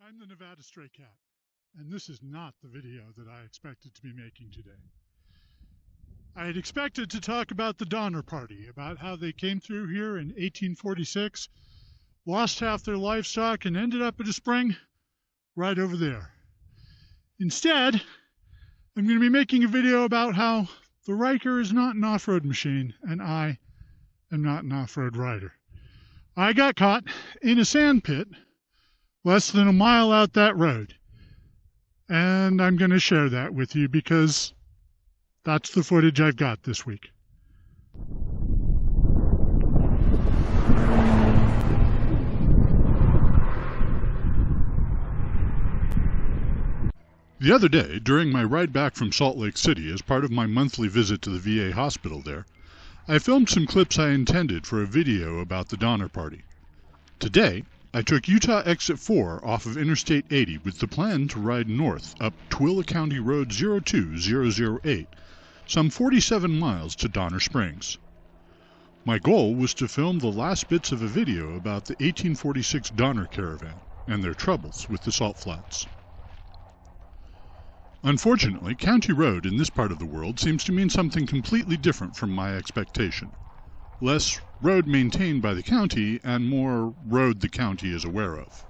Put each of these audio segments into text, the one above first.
I'm the Nevada Stray Cat, and this is not the video that I expected to be making today. I had expected to talk about the Donner Party, about how they came through here in 1846, lost half their livestock, and ended up at a spring right over there. Instead, I'm going to be making a video about how the Ryker is not an off-road machine, and I am not an off-road rider. I got caught in a sand pit less than a mile out that road. And I'm going to share that with you because that's the footage I've got this week. The other day, during my ride back from Salt Lake City as part of my monthly visit to the VA hospital there, I filmed some clips I intended for a video about the Donner Party. Today, I took Utah Exit 4 off of Interstate 80 with the plan to ride north up Tooele County Road 02008, some 47 miles to Donner Springs. My goal was to film the last bits of a video about the 1846 Donner Caravan and their troubles with the salt flats. Unfortunately, County Road in this part of the world seems to mean something completely different from my expectation. Less road maintained by the county and more road the county is aware of.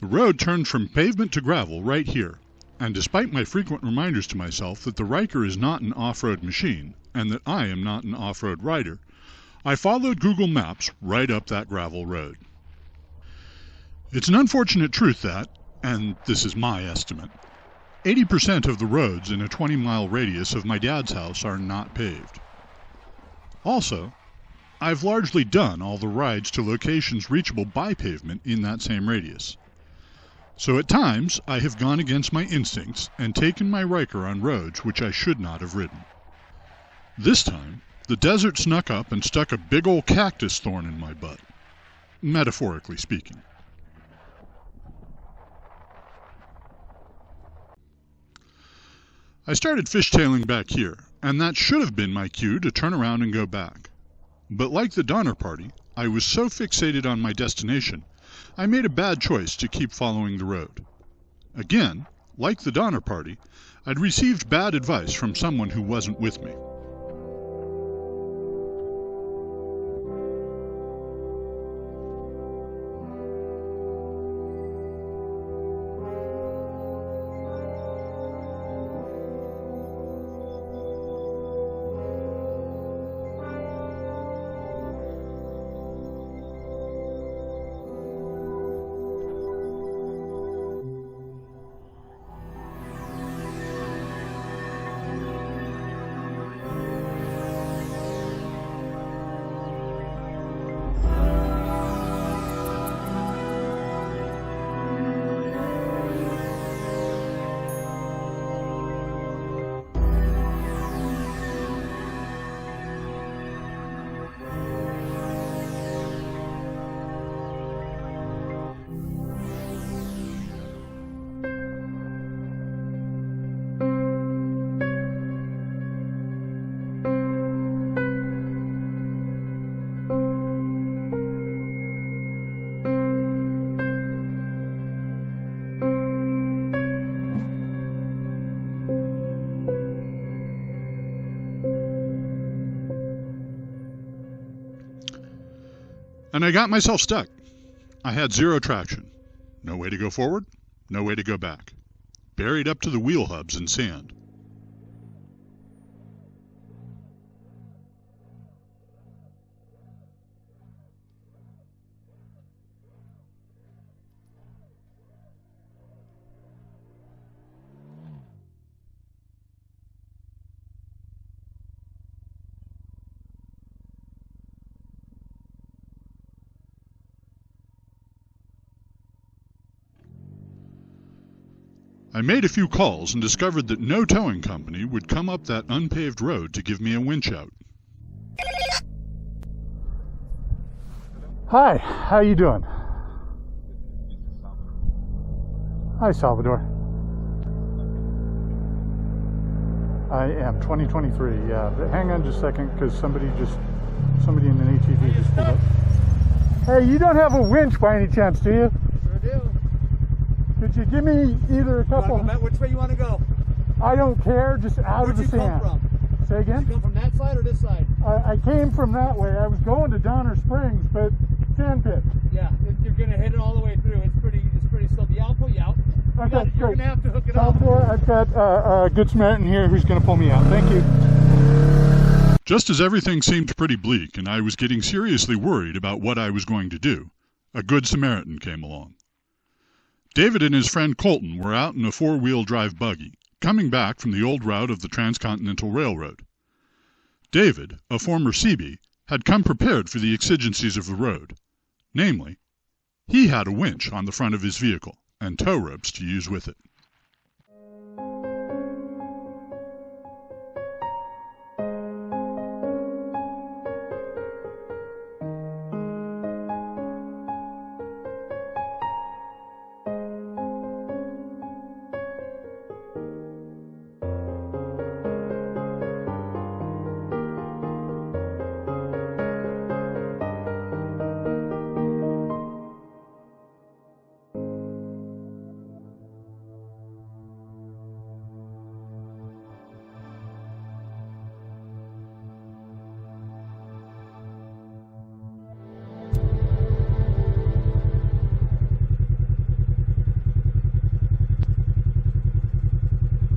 The road turned from pavement to gravel right here, and despite my frequent reminders to myself that the Ryker is not an off-road machine, and that I am not an off-road rider, I followed Google Maps right up that gravel road. It's an unfortunate truth that, and this is my estimate, 80% of the roads in a 20-mile radius of my dad's house are not paved. Also, I've largely done all the rides to locations reachable by pavement in that same radius. So at times, I have gone against my instincts and taken my Ryker on roads which I should not have ridden. This time, the desert snuck up and stuck a big old cactus thorn in my butt, metaphorically speaking. I started fishtailing back here, and that should have been my cue to turn around and go back. But like the Donner Party, I was so fixated on my destination, I made a bad choice to keep following the road. Again, like the Donner Party, I'd received bad advice from someone who wasn't with me. And I got myself stuck. I had zero traction. No way to go forward, no way to go back. Buried up to the wheel hubs in sand. I made a few calls and discovered that no towing company would come up that unpaved road to give me a winch out. Hi, how you doing? Hi, Salvador. I am 2023. Yeah, but hang on just a second, because somebody in an ATV just pulled up. Hey, you don't have a winch by any chance, do you? Sure do. Could you give me either a couple? Which way you want to go? I don't care, just out of the sand. Where'd you come from? Say again? Did you come from that side or this side? I came from that way. I was going to Donner Springs, but sand pit. Yeah, you're gonna hit it all the way through. It's pretty slippery. Yeah, I'll pull you out. Okay, You're great. gonna have to hook it Salvador, up. I've got a good Samaritan here who's going to pull me out. Thank you. Just as everything seemed pretty bleak and I was getting seriously worried about what I was going to do, a good Samaritan came along. David and his friend Colton were out in a four-wheel drive buggy, coming back from the old route of the Transcontinental Railroad. David, a former Seabee, had come prepared for the exigencies of the road. Namely, he had a winch on the front of his vehicle and tow ropes to use with it.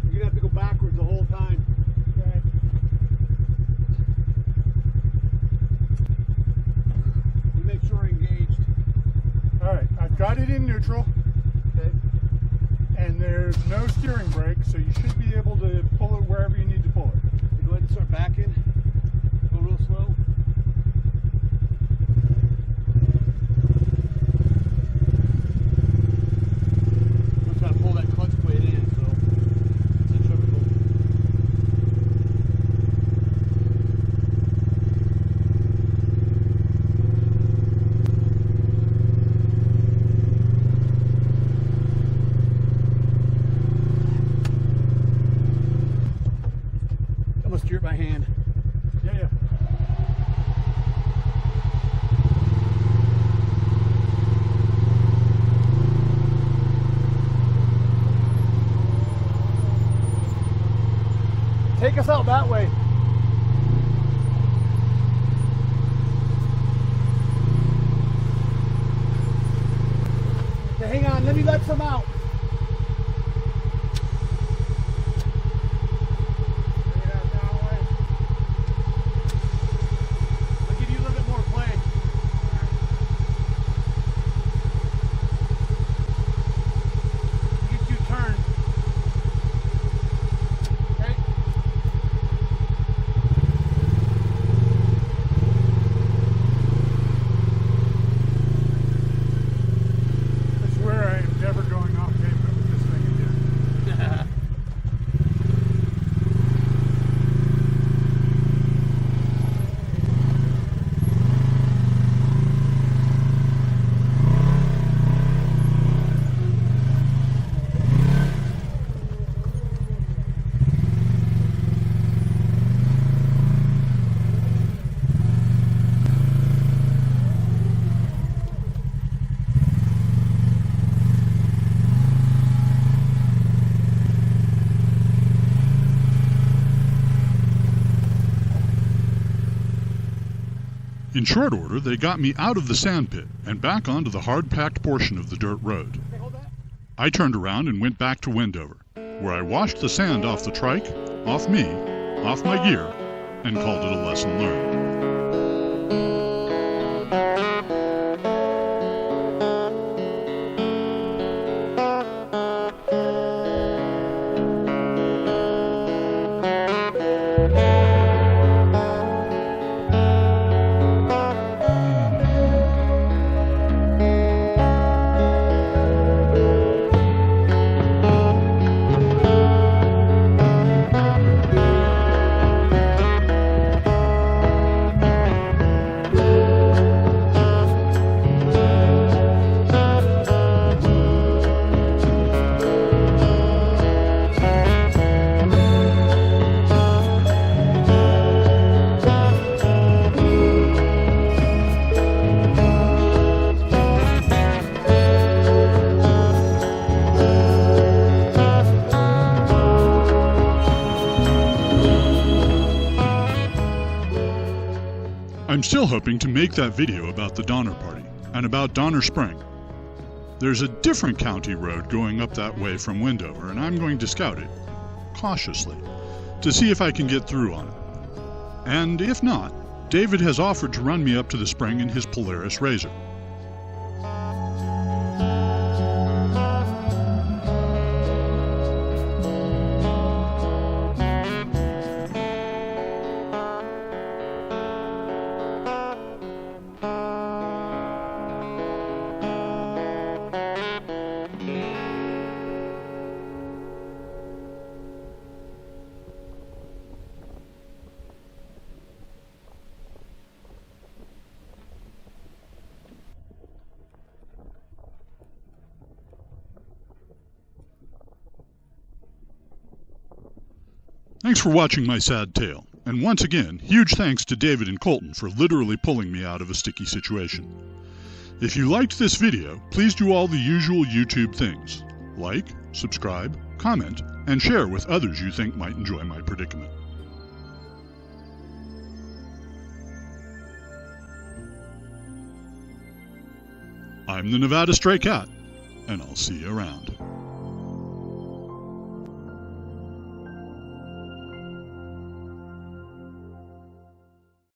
You're gonna have to go backwards the whole time. Okay. You make sure you're engaged. All right, I've got it in neutral. Okay. And there's no steering brake, so you should be able to pull it wherever you need to pull it. You go ahead and start backing. Go real slow. I'm trying to pull that clutch plate in, so it's centrifugal. I'm gonna steer it by hand. Yeah. Take us out that way. Okay, hang on, let me let some out. Bring it out that way. I'll give you a little bit more play. Get you turned. Okay. I swear I am never going off In short order, they got me out of the sand pit and back onto the hard-packed portion of the dirt road. I turned around and went back to Wendover, where I washed the sand off the trike, off me, off my gear, and called it a lesson learned. I'm still hoping to make that video about the Donner Party and about Donner Spring. There's a different county road going up that way from Wendover, and I'm going to scout it, cautiously, to see if I can get through on it. And if not, David has offered to run me up to the spring in his Polaris RZR. Thanks for watching my sad tale, and once again, huge thanks to David and Colton for literally pulling me out of a sticky situation. If you liked this video, please do all the usual YouTube things. Like, subscribe, comment, and share with others you think might enjoy my predicament. I'm the Nevada Stray Cat, and I'll see you around.